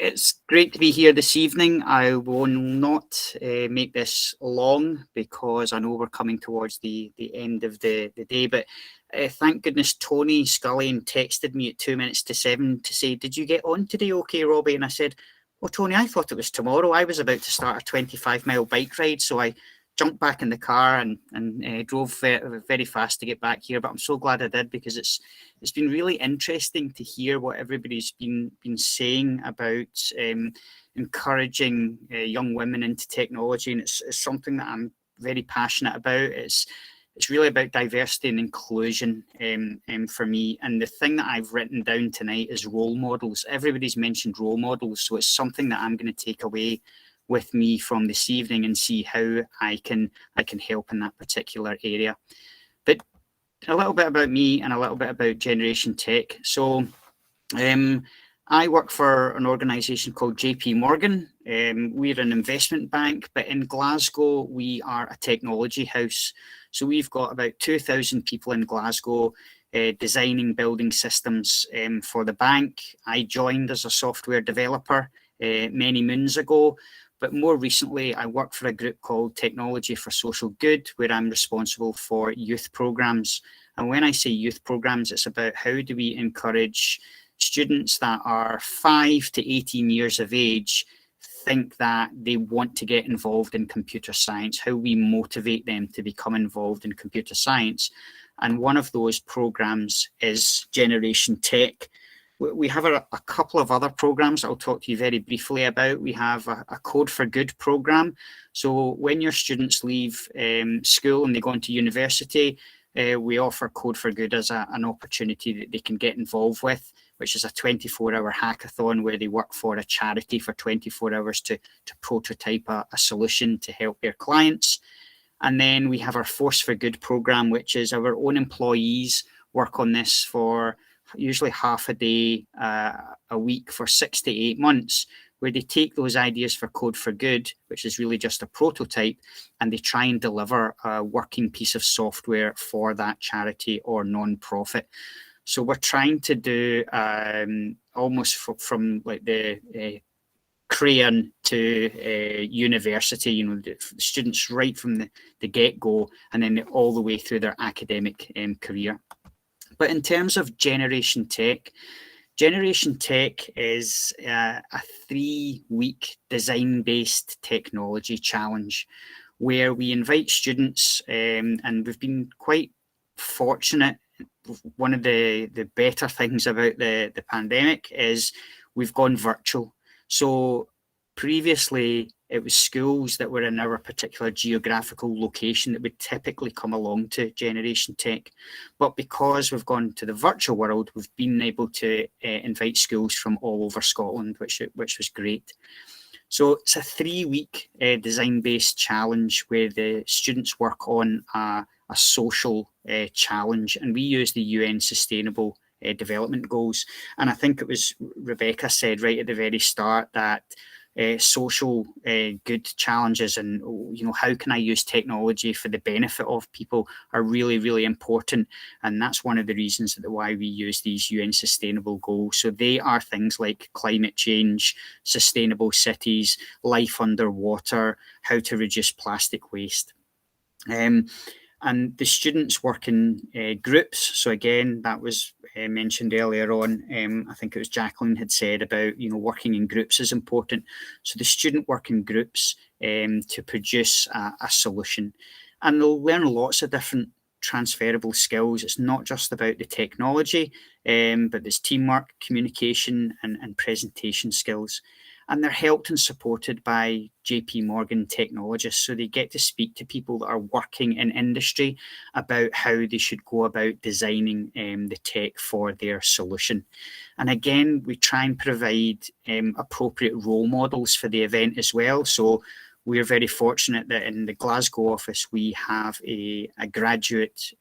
It's great to be here this evening. I will not make this long because I know we're coming towards the end of the day, but thank goodness Tony Scullion texted me at 2 minutes to 7 to say, "Did you get on today okay, Robbie?" And I said, "Well, Tony, I thought it was tomorrow. I was about to start a 25-mile bike ride, so I jumped back in the car and drove very fast to get back here. But I'm so glad I did because it's been really interesting to hear what everybody's been saying about encouraging young women into technology, and it's something that I'm very passionate about. It's really about diversity and inclusion for me. And the thing that I've written down tonight is role models. Everybody's mentioned role models, so it's something that I'm going to take away with me from this evening and see how I can help in that particular area. But a little bit about me and a little bit about Generation Tech. So I work for an organisation called JP Morgan. We're an investment bank, but in Glasgow, we are a technology house. So we've got about 2,000 people in Glasgow designing building systems for the bank. I joined as a software developer many moons ago. But more recently, I work for a group called Technology for Social Good, where I'm responsible for youth programs. And when I say youth programs, it's about how do we encourage students that are 5 to 18 years of age think that they want to get involved in computer science, how we motivate them to become involved in computer science. And one of those programs is Generation Tech. We have a couple of other programs I'll talk to you very briefly about. We have a Code for Good program. So when your students leave school and they go into university, we offer Code for Good as an opportunity that they can get involved with, which is a 24-hour hackathon where they work for a charity for 24 hours to prototype a solution to help their clients. And then we have our Force for Good program, which is our own employees work on this for usually half a day a week for 6 to 8 months, where they take those ideas for Code for Good, which is really just a prototype, and they try and deliver a working piece of software for that charity or non-profit. So we're trying to do almost from like the crayon to university, you know, the students right from the get-go and then all the way through their academic career. But in terms of Generation Tech is a 3-week design-based technology challenge where we invite students, and we've been quite fortunate. One of the better things about the pandemic is we've gone virtual. So previously, it was schools that were in our particular geographical location that would typically come along to Generation Tech. But because we've gone to the virtual world, we've been able to invite schools from all over Scotland, which was great. So it's a 3-week design-based challenge where the students work on a social challenge, and we use the UN Sustainable Development Goals. And I think it was Rebecca said right at the very start that social good challenges and, you know, how can I use technology for the benefit of people are really, really important. And that's one of the reasons why we use these UN Sustainable Goals. So they are things like climate change, sustainable cities, life underwater, how to reduce plastic waste. And the students work in groups. So again, that was mentioned earlier on. I think it was Jacqueline had said about, you know, working in groups is important. So the student work in groups to produce a solution. And they'll learn lots of different transferable skills. It's not just about the technology, but there's teamwork, communication, and presentation skills. And they're helped and supported by JP Morgan technologists. So they get to speak to people that are working in industry about how they should go about designing the tech for their solution. And again, we try and provide appropriate role models for the event as well. So we're very fortunate that in the Glasgow office, we have a graduate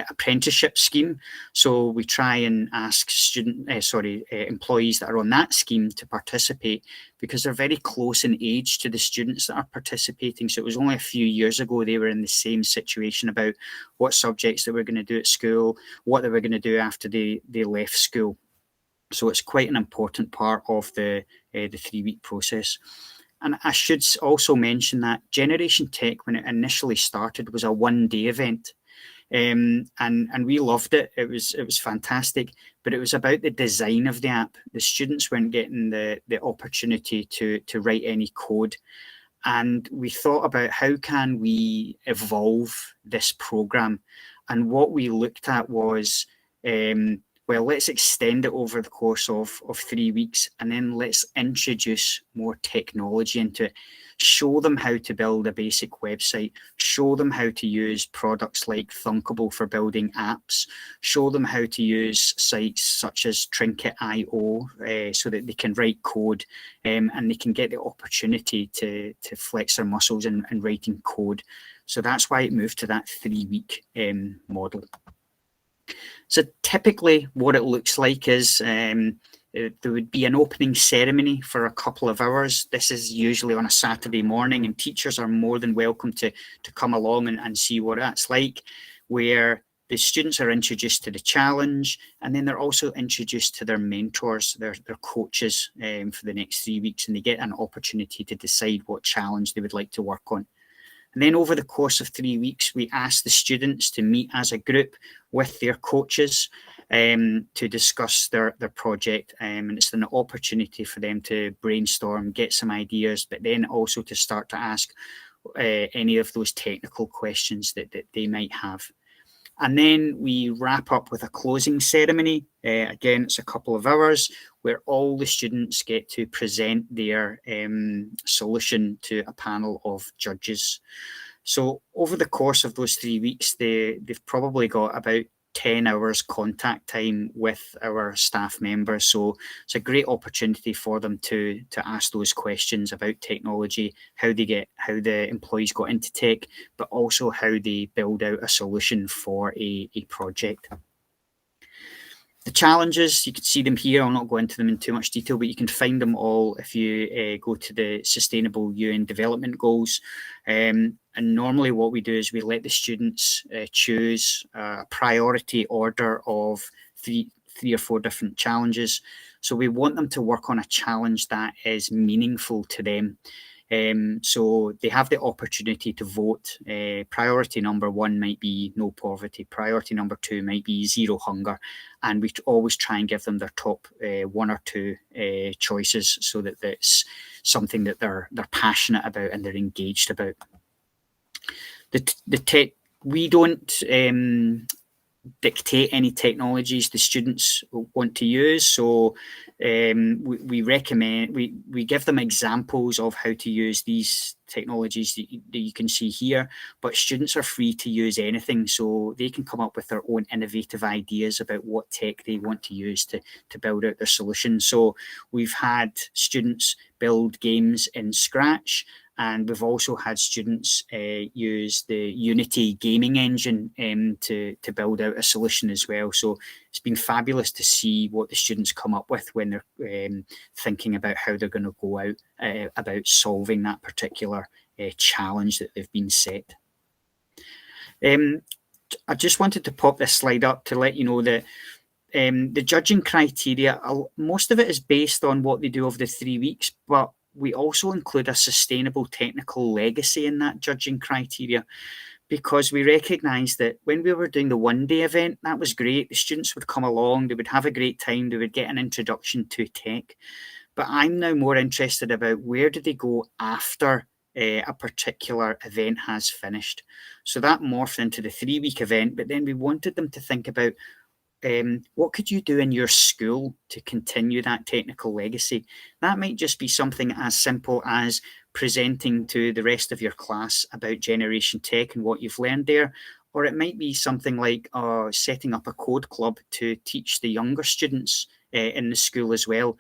apprenticeship scheme. So we try and ask employees that are on that scheme to participate because they're very close in age to the students that are participating. So it was only a few years ago they were in the same situation about what subjects they were going to do at school, what they were going to do after they left school. So it's quite an important part of the 3-week process. And I should also mention that Generation Tech, when it initially started, was a one-day event. And we loved it. It was fantastic, but it was about the design of the app. The students weren't getting the opportunity to write any code, and we thought about how can we evolve this program. And what we looked at was, well, let's extend it over the course of 3 weeks, and then let's introduce more technology into it. Show them how to build a basic website, show them how to use products like Thunkable for building apps, show them how to use sites such as Trinket.io so that they can write code, and they can get the opportunity to flex their muscles in writing code. So that's why it moved to that 3-week model. So typically what it looks like is there would be an opening ceremony for a couple of hours. This is usually on a Saturday morning, and teachers are more than welcome to come along and see what that's like, where the students are introduced to the challenge, and then they're also introduced to their mentors, their coaches for the next 3 weeks, and they get an opportunity to decide what challenge they would like to work on. And then over the course of 3 weeks, we ask the students to meet as a group with their coaches to discuss their project. And it's an opportunity for them to brainstorm, get some ideas, but then also to start to ask any of those technical questions that they might have. And then we wrap up with a closing ceremony. Again, it's a couple of hours where all the students get to present their solution to a panel of judges. So over the course of those 3 weeks, they've probably got about 10 hours contact time with our staff members. So it's a great opportunity for them to ask those questions about technology, how the employees got into tech, but also how they build out a solution for a project. The challenges, you can see them here. I'll not go into them in too much detail, but you can find them all if you go to the Sustainable UN Development Goals. And normally what we do is we let the students choose a priority order of three or four different challenges. So we want them to work on a challenge that is meaningful to them. So they have the opportunity to vote. Priority number 1 might be no poverty. Priority number 2 might be zero hunger. And we always try and give them their top 1 or 2 choices so that it's something that they're passionate about and they're engaged about. The tech, we don't dictate any technologies the students want to use. So we recommend, we give them examples of how to use these technologies that you can see here, but students are free to use anything. So they can come up with their own innovative ideas about what tech they want to use to build out their solution. So we've had students build games in Scratch, and we've also had students use the Unity gaming engine to build out a solution as well. So it's been fabulous to see what the students come up with when they're thinking about how they're going to go out about solving that particular challenge that they've been set. I just wanted to pop this slide up to let you know that the judging criteria, most of it is based on what they do over the 3 weeks, but we also include a sustainable technical legacy in that judging criteria, because we recognise that when we were doing the one-day event, that was great. The students would come along, they would have a great time, they would get an introduction to tech. But I'm now more interested about where do they go after a particular event has finished. So that morphed into the 3-week event, but then we wanted them to think about what could you do in your school to continue that technical legacy? That might just be something as simple as presenting to the rest of your class about Generation Tech and what you've learned there. Or it might be something like setting up a code club to teach the younger students in the school as well.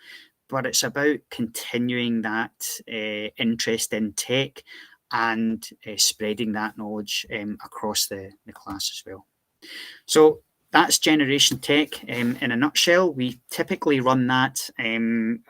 But it's about continuing that interest in tech and spreading that knowledge across the class as well. So that's Generation Tech in a nutshell. We typically run that in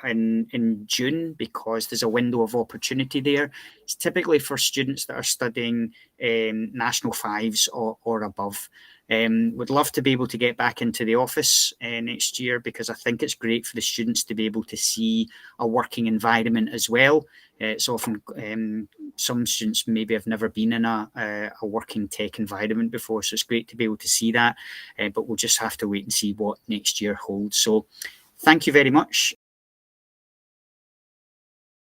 June because there's a window of opportunity there. It's typically for students that are studying National 5s or above. Would love to be able to get back into the office next year, because I think it's great for the students to be able to see a working environment as well. It's often some students maybe have never been in a working tech environment before, so it's great to be able to see that. But we'll just have to wait and see what next year holds. So thank you very much.